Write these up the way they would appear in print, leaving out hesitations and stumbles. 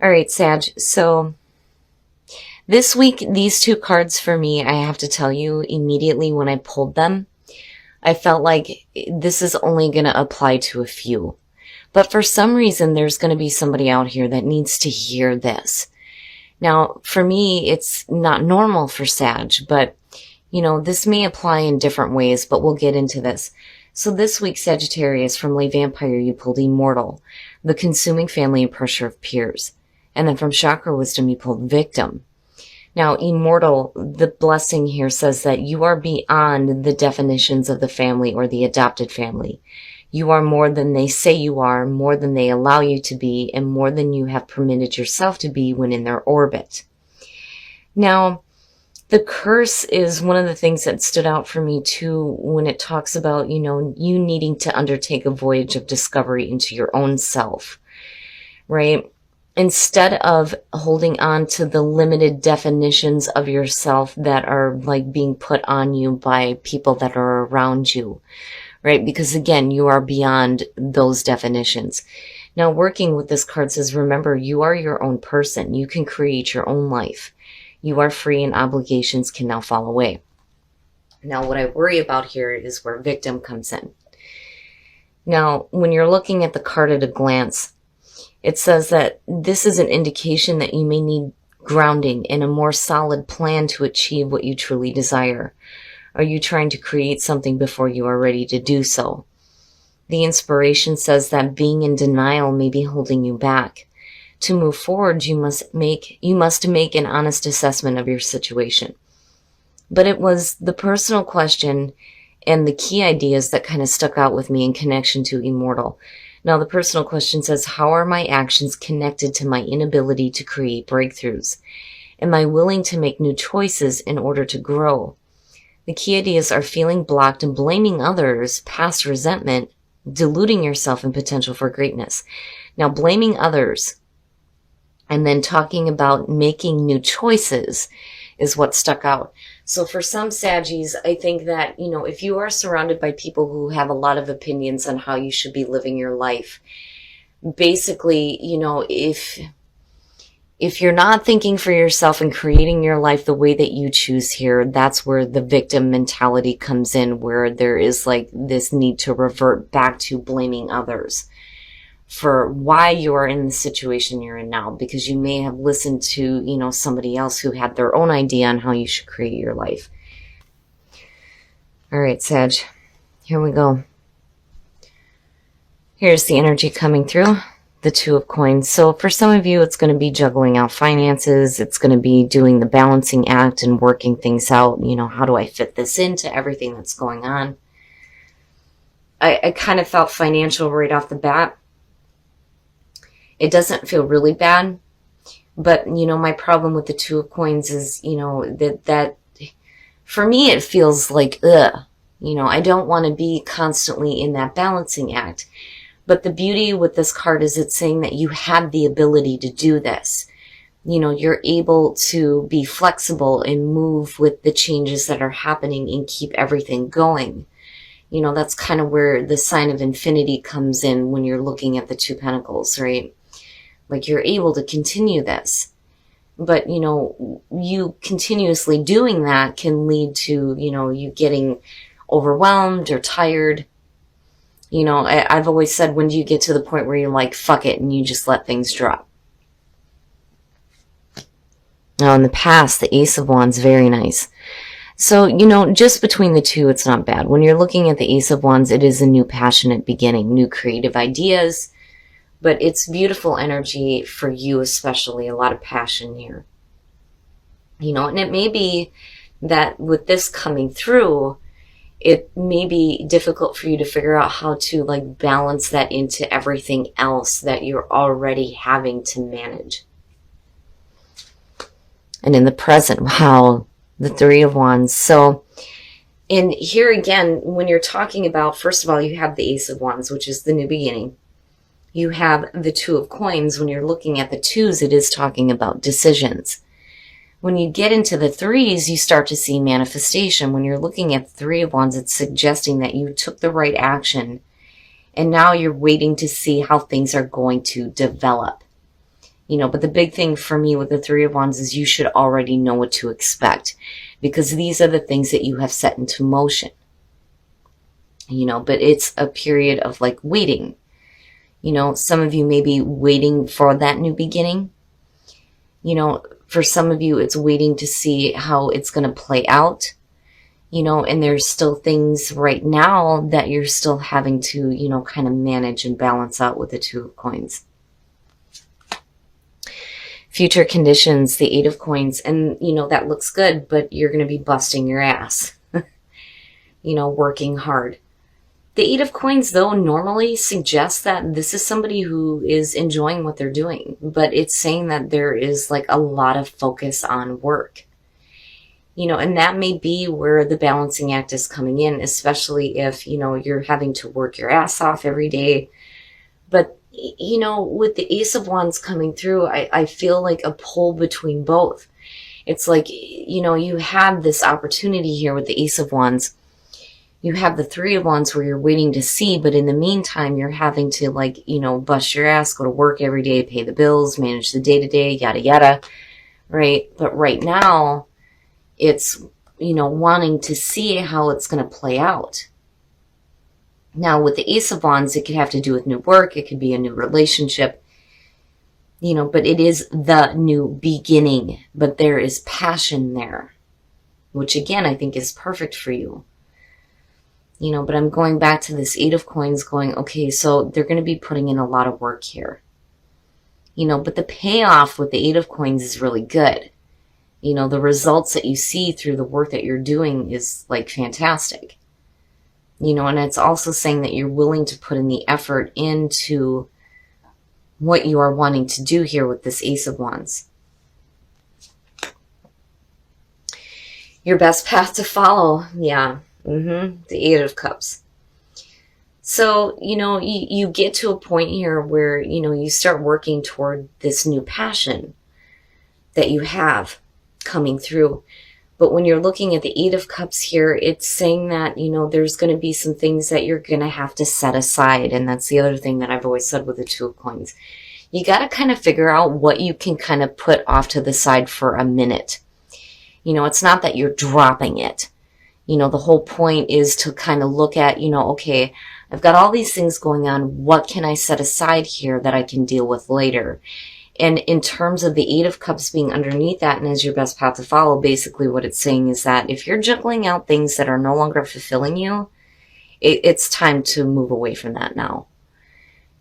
All right, Sag. So this week, these two cards for me, I have to tell you immediately when I pulled them, I felt like this is only going to apply to a few. But for some reason, there's going to be somebody out here that needs to hear this. Now, for me, it's not normal for Sag, but this may apply in different ways, but we'll get into this. So this week, Sagittarius, from Lay Vampire, you pulled Immortal, the consuming family and pressure of peers. And then from Chakra Wisdom, you pulled Victim. Now, Immortal, the blessing here says that you are beyond the definitions of the family or the adopted family. You are more than they say you are, more than they allow you to be, and more than you have permitted yourself to be when in their orbit. Now, the curse is one of the things that stood out for me too when it talks about, you needing to undertake a voyage of discovery into your own self, right? Instead of holding on to the limited definitions of yourself that are like being put on you by people that are around you, right? Because again, you are beyond those definitions. Now, working with this card says, remember, you are your own person. You can create your own life. You are free and obligations can now fall away. Now, what I worry about here is where Victim comes in. Now, when you're looking at the card at a glance, it says that this is an indication that you may need grounding and a more solid plan to achieve what you truly desire. Are you trying to create something before you are ready to do so? The inspiration says that being in denial may be holding you back. To move forward, you must make an honest assessment of your situation. But it was the personal question and the key ideas that kind of stuck out with me in connection to Immortal. Now, the personal question says, how are my actions connected to my inability to create breakthroughs? Am I willing to make new choices in order to grow? The key ideas are feeling blocked and blaming others, past resentment, deluding yourself and potential for greatness. Now, blaming others and then talking about making new choices is what stuck out. So for some Saggies, I think that, if you are surrounded by people who have a lot of opinions on how you should be living your life, basically, if you're not thinking for yourself and creating your life the way that you choose here, that's where the victim mentality comes in, where there is like this need to revert back to blaming others for why you are in the situation you're in now, because you may have listened to, somebody else who had their own idea on how you should create your life. All right, Sag, here we go. Here's the energy coming through, the Two of Coins. So for some of you, it's going to be juggling out finances. It's going to be doing the balancing act and working things out. How do I fit this into everything that's going on? I kind of felt financial right off the bat. It doesn't feel really bad, but, my problem with the Two of Coins is, that for me, it feels like, I don't want to be constantly in that balancing act. But the beauty with this card is it's saying that you have the ability to do this. You're able to be flexible and move with the changes that are happening and keep everything going. That's kind of where the sign of infinity comes in when you're looking at the Two Pentacles, right? Like you're able to continue this. But, you continuously doing that can lead to, you getting overwhelmed or tired. I've always said, when do you get to the point where you're like, fuck it, and you just let things drop? Now, in the past, the Ace of Wands, very nice. So, just between the two, it's not bad. When you're looking at the Ace of Wands, it is a new passionate beginning, new creative ideas. But it's beautiful energy for you, especially a lot of passion here. And it may be that with this coming through, it may be difficult for you to figure out how to balance that into everything else that you're already having to manage. And in the present, wow, the Three of Wands. So, and here again, when you're talking about, first of all, you have the Ace of Wands, which is the new beginning. You have the Two of Coins. When you're looking at the twos, it is talking about decisions. When you get into the threes, you start to see manifestation. When you're looking at the Three of Wands, it's suggesting that you took the right action, and now you're waiting to see how things are going to develop. You know, but the big thing for me with the Three of Wands is you should already know what to expect, because these are the things that you have set into motion. You know, but it's a period of like waiting. You know, some of you may be waiting for that new beginning. You know, for some of you, it's waiting to see how it's going to play out. You know, and there's still things right now that you're still having to, you know, kind of manage and balance out with the Two of Coins. Future conditions, the Eight of Coins, and, you know, that looks good, but you're going to be busting your ass, you know, working hard. The Eight of Coins, though, normally suggests that this is somebody who is enjoying what they're doing, but it's saying that there is like a lot of focus on work. You know, and that may be where the balancing act is coming in, especially if, you know, you're having to work your ass off every day. But, you know, with the Ace of Wands coming through, I feel like a pull between both. It's like, you know, you have this opportunity here with the Ace of Wands. You have the Three of Wands where you're waiting to see, but in the meantime, you're having to, like, you know, bust your ass, go to work every day, pay the bills, manage the day-to-day, yada, yada, right? But right now, it's, you know, wanting to see how it's going to play out. Now, with the Ace of Wands, it could have to do with new work. It could be a new relationship, you know, but it is the new beginning. But there is passion there, which, again, I think is perfect for you. You know, but I'm going back to this Eight of Coins going, okay, so they're going to be putting in a lot of work here. You know, but the payoff with the Eight of Coins is really good. You know, the results that you see through the work that you're doing is like fantastic. You know, and it's also saying that you're willing to put in the effort into what you are wanting to do here with this Ace of Wands. Your best path to follow. Yeah. The Eight of Cups. So, you know, you get to a point here where, you know, you start working toward this new passion that you have coming through. But when you're looking at the Eight of Cups here, it's saying that, you know, there's going to be some things that you're going to have to set aside. And that's the other thing that I've always said with the Two of Coins. You got to kind of figure out what you can kind of put off to the side for a minute. You know, it's not that you're dropping it. You know, the whole point is to kind of look at, you know, okay, I've got all these things going on. What can I set aside here that I can deal with later? And in terms of the Eight of Cups being underneath that and as your best path to follow, basically what it's saying is that if you're juggling out things that are no longer fulfilling you, it's time to move away from that now.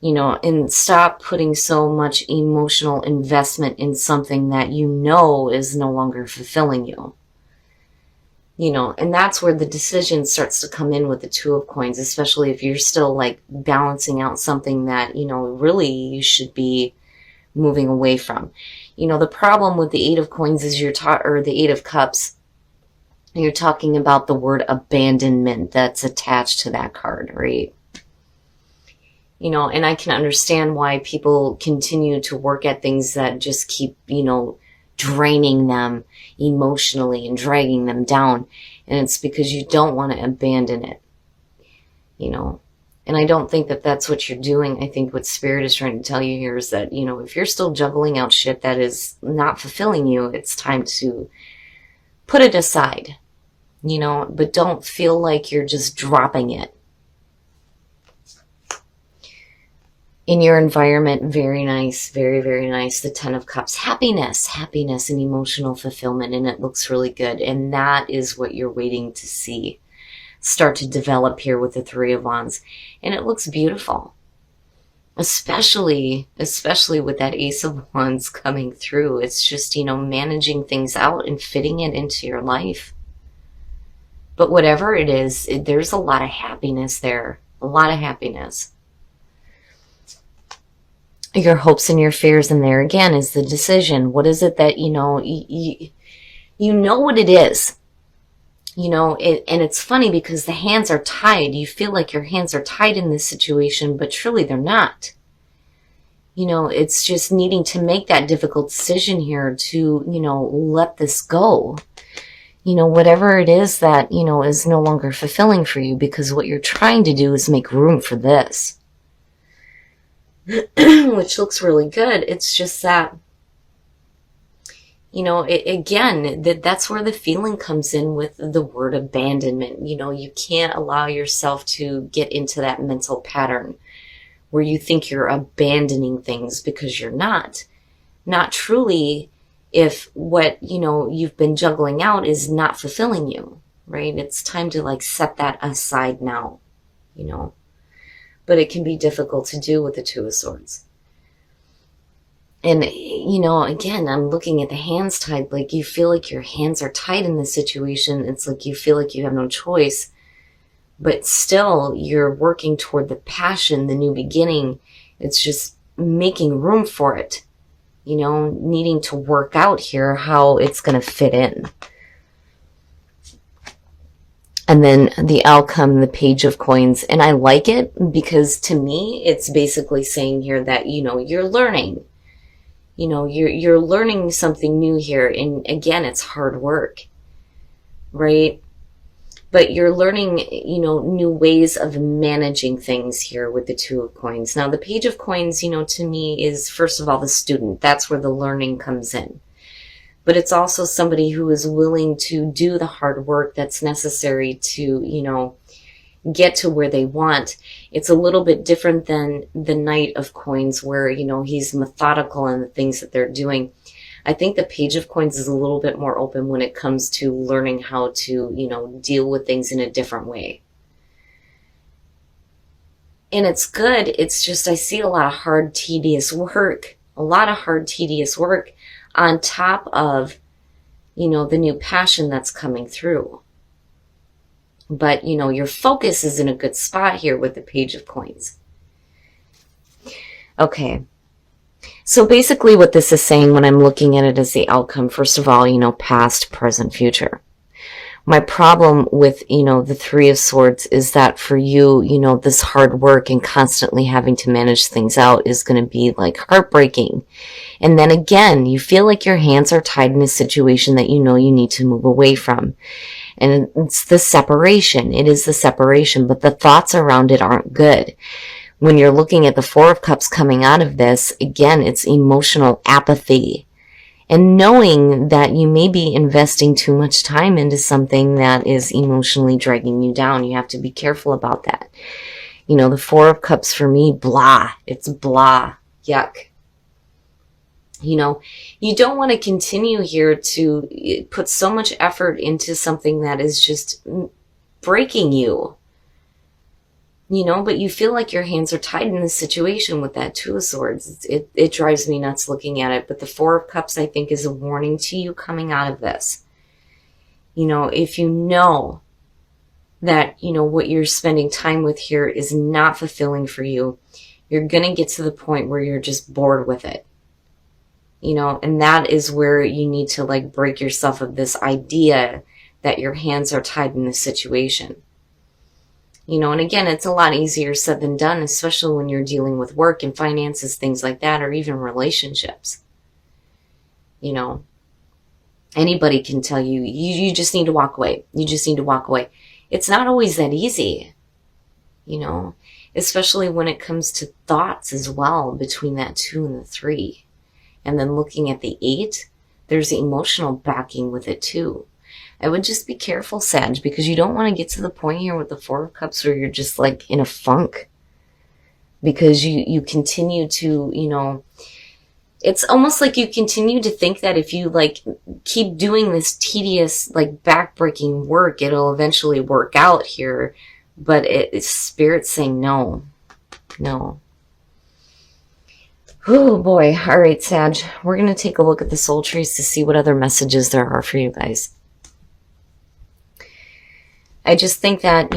You know, and stop putting so much emotional investment in something that you know is no longer fulfilling you. You know, and that's where the decision starts to come in with the Two of Coins, especially if you're still like balancing out something that, you know, really you should be moving away from. You know, the problem with the Eight of Coins is or the Eight of Cups, you're talking about the word abandonment that's attached to that card, right? You know, and I can understand why people continue to work at things that just keep, you know, draining them emotionally and dragging them down. And it's because you don't want to abandon it, you know. And I don't think that that's what you're doing. I think what Spirit is trying to tell you here is that, you know, if you're still juggling out shit that is not fulfilling you, it's time to put it aside, you know, but don't feel like you're just dropping it. In your environment, very nice, very, very nice. The Ten of Cups, happiness and emotional fulfillment, and it looks really good. And that is what you're waiting to see start to develop here with the Three of Wands. And it looks beautiful, especially with that Ace of Wands coming through. It's just, you know, managing things out and fitting it into your life. But whatever it is, there's a lot of happiness there, a lot of happiness. Your hopes and your fears, and there again is the decision. What is it that, you know, you know what it is, you know, and it's funny because the hands are tied. You feel like your hands are tied in this situation, but truly they're not. You know, it's just needing to make that difficult decision here to, you know, let this go. You know, whatever it is that, you know, is no longer fulfilling for you, because what you're trying to do is make room for this. which looks really good. It's just that, again, that's where the feeling comes in with the word abandonment. You can't allow yourself to get into that mental pattern where you think you're abandoning things, because you're not. Not truly, if what, you've been juggling out is not fulfilling you, right? It's time to like set that aside now, but it can be difficult to do with the Two of Swords. And, again, I'm looking at the hands tied, like you feel like your hands are tied in this situation. It's like you feel like you have no choice, but still you're working toward the passion, the new beginning. It's just making room for it, needing to work out here how it's going to fit in. And then the outcome, the Page of Coins. And I like it because to me, it's basically saying here that, you're learning. You're learning something new here. And again, it's hard work, right? But you're learning, new ways of managing things here with the Two of Coins. Now, the Page of Coins, to me is, first of all, the student. That's where the learning comes in. But it's also somebody who is willing to do the hard work that's necessary to, get to where they want. It's a little bit different than the Knight of Coins, where, he's methodical in the things that they're doing. I think the Page of Coins is a little bit more open when it comes to learning how to, deal with things in a different way. And it's good. It's just, I see a lot of hard, tedious work, on top of, the new passion that's coming through. But, your focus is in a good spot here with the Page of Coins. Okay. So basically what this is saying when I'm looking at it as the outcome, first of all, past, present, future. My problem with, the Three of Swords is that for you, this hard work and constantly having to manage things out is going to be like heartbreaking. And then again, you feel like your hands are tied in a situation that you need to move away from. And it's the separation. It is the separation, but the thoughts around it aren't good. When you're looking at the Four of Cups coming out of this, again, it's emotional apathy. And knowing that you may be investing too much time into something that is emotionally dragging you down. You have to be careful about that. The Four of Cups for me, blah. It's blah. Yuck. You don't want to continue here to put so much effort into something that is just breaking you. But you feel like your hands are tied in this situation with that Two of Swords. It drives me nuts looking at it. But the Four of Cups, I think, is a warning to you coming out of this. If you know that, what you're spending time with here is not fulfilling for you, you're going to get to the point where you're just bored with it. And that is where you need to like break yourself of this idea that your hands are tied in this situation. And again, it's a lot easier said than done, especially when you're dealing with work and finances, things like that, or even relationships. Anybody can tell you, you just need to walk away. You just need to walk away. It's not always that easy, especially when it comes to thoughts as well, between that 2 and the 3. And then looking at the 8, there's the emotional backing with it too. I would just be careful, Sag, because you don't want to get to the point here with the Four of Cups where you're just like in a funk. Because you continue to, it's almost like you continue to think that if you like keep doing this tedious, like backbreaking work, it'll eventually work out here. But it's Spirit saying no. Oh boy. All right, Sag. We're going to take a look at the soul trees to see what other messages there are for you guys. I just think that,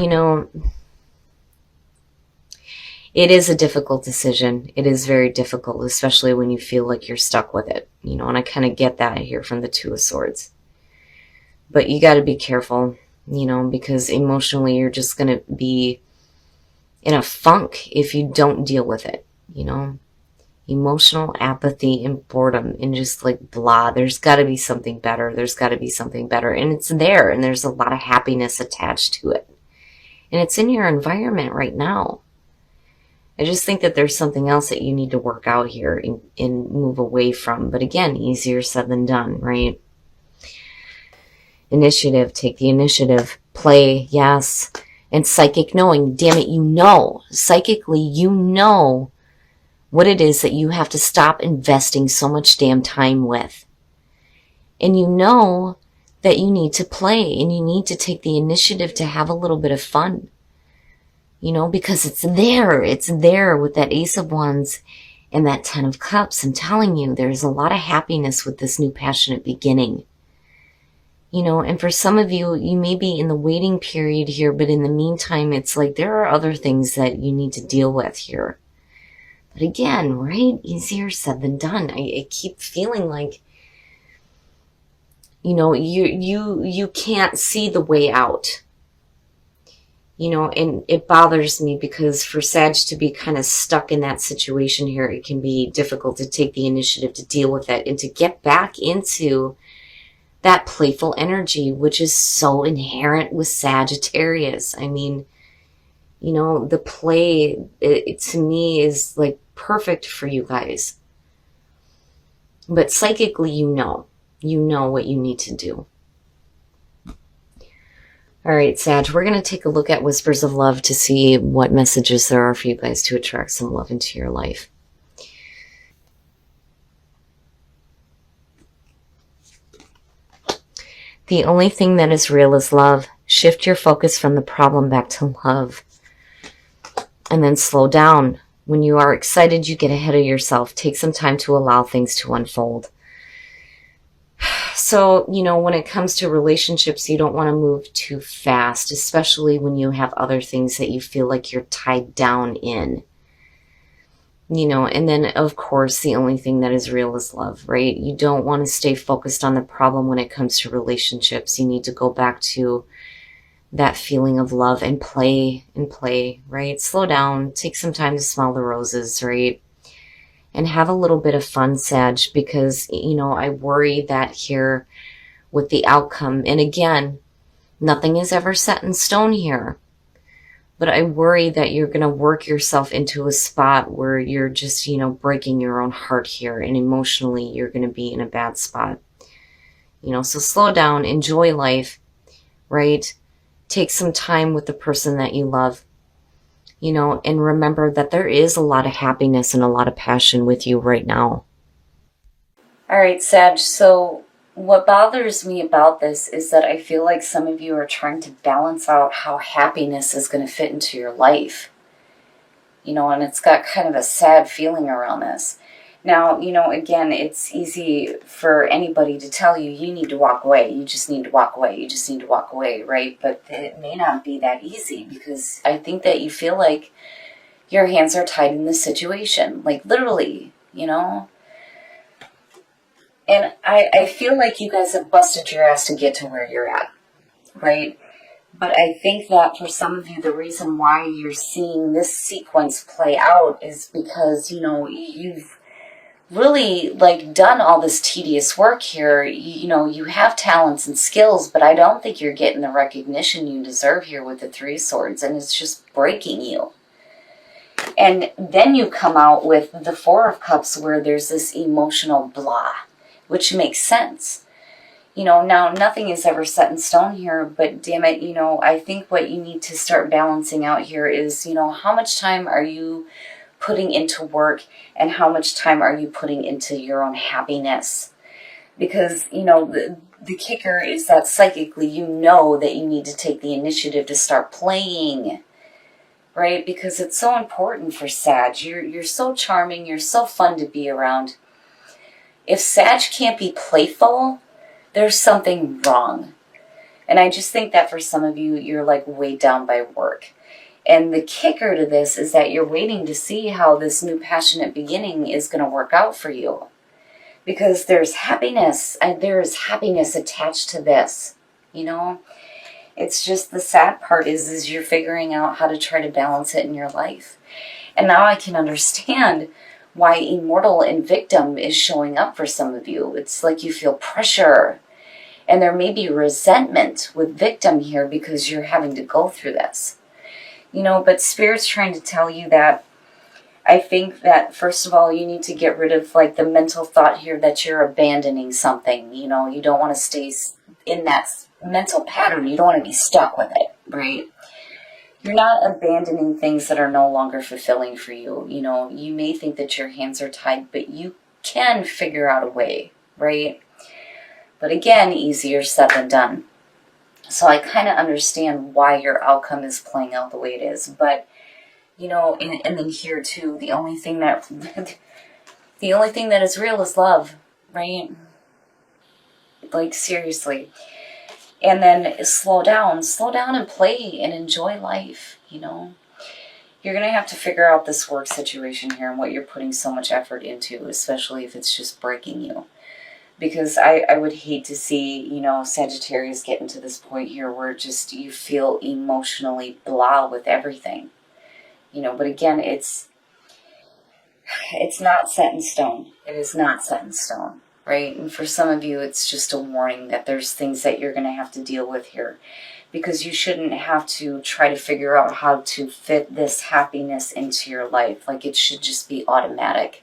it is a difficult decision. It is very difficult, especially when you feel like you're stuck with it, and I kind of get that here from the Two of Swords. But you got to be careful, because emotionally you're just going to be in a funk if you don't deal with it, Emotional apathy and boredom and just like blah. There's got to be something better. There's got to be something better. And it's there, and there's a lot of happiness attached to it. And it's in your environment right now. I just think that there's something else that you need to work out here and move away from. But again, easier said than done, right? Initiative, take the initiative. Play, yes. And psychic knowing, damn it, you know. Psychically, you know what it is that you have to stop investing so much damn time with. And you know that you need to play and you need to take the initiative to have a little bit of fun. You know, because it's there with that Ace of Wands and that Ten of Cups. I'm telling you, there's a lot of happiness with this new passionate beginning. You know, and for some of you, you may be in the waiting period here, but in the meantime, it's like there are other things that you need to deal with here. But again, right, easier said than done. I keep feeling like, you know, you can't see the way out. You know, and it bothers me because for Sag to be kind of stuck in that situation here, it can be difficult to take the initiative to deal with it and to get back into that playful energy, which is so inherent with Sagittarius. I mean, you know, the play, it to me is like perfect for you guys. But psychically, you know what you need to do. All right, Sag, we're going to take a look at Whispers of Love to see what messages there are for you guys to attract some love into your life. The only thing that is real is love. Shift your focus from the problem back to love. And then slow down. When you are excited, you get ahead of yourself. Take some time to allow things to unfold. So, you know, when it comes to relationships, you don't want to move too fast, especially when you have other things that you feel like you're tied down in. You know, and then, of course, the only thing that is real is love, right? You don't want to stay focused on the problem when it comes to relationships. You need to go back to that feeling of love and play, right? Slow down, take some time to smell the roses, right? And have a little bit of fun, Sag, because, you know, I worry that here with the outcome, and again, nothing is ever set in stone here, but I worry that you're going to work yourself into a spot where you're just, you know, breaking your own heart here, and emotionally you're going to be in a bad spot. You know, so slow down, enjoy life, right? Take some time with the person that you love. You know, and remember that there is a lot of happiness and a lot of passion with you right now. All right, Sag, so what bothers me about this is that I feel like some of you are trying to balance out how happiness is going to fit into your life. You know, and it's got kind of a sad feeling around this. Now, you know, again, it's easy for anybody to tell you, you need to walk away. You just need to walk away. You just need to walk away, right? But it may not be that easy because I think that you feel like your hands are tied in this situation. Like literally, you know? And I feel like you guys have busted your ass to get to where you're at, right? But I think that for some of you, the reason why you're seeing this sequence play out is because, you know, you've really like done all this tedious work here. You know, you have talents and skills, but I don't think you're getting the recognition you deserve here with the Three Swords, and it's just breaking you. And then you come out with the Four of Cups where there's this emotional blah, which makes sense. You know, now nothing is ever set in stone here, but damn it, you know, I think what you need to start balancing out here is, you know, how much time are you putting into work and how much time are you putting into your own happiness? Because, you know, the kicker is that psychically you know that you need to take the initiative to start playing, right? Because it's so important for Sag. You're so charming, you're so fun to be around. If Sag can't be playful, there's something wrong. And I just think that for some of you, you're like weighed down by work. And the kicker to this is that you're waiting to see how this new passionate beginning is going to work out for you. Because there's happiness, and there's happiness attached to this, you know? It's just the sad part is you're figuring out how to try to balance it in your life. And now I can understand why Immortal and Victim is showing up for some of you. It's like you feel pressure. And there may be resentment with Victim here because you're having to go through this. You know, but Spirit's trying to tell you that I think that, first of all, you need to get rid of like the mental thought here that you're abandoning something. You know, you don't want to stay in that mental pattern. You don't want to be stuck with it, right? You're not abandoning things that are no longer fulfilling for you. You know, you may think that your hands are tied, but you can figure out a way, right? But again, easier said than done. So I kind of understand why your outcome is playing out the way it is. But, you know, and then here too, the only thing that is real is love, right? Like, seriously. And then slow down and play and enjoy life, you know. You're going to have to figure out this work situation here and what you're putting so much effort into, especially if it's just breaking you. Because I would hate to see, you know, Sagittarius getting to this point here where just you feel emotionally blah with everything. You know, but again, it's not set in stone. It is not set in stone, right? And for some of you, it's just a warning that there's things that you're going to have to deal with here. Because you shouldn't have to try to figure out how to fit this happiness into your life. Like, it should just be automatic.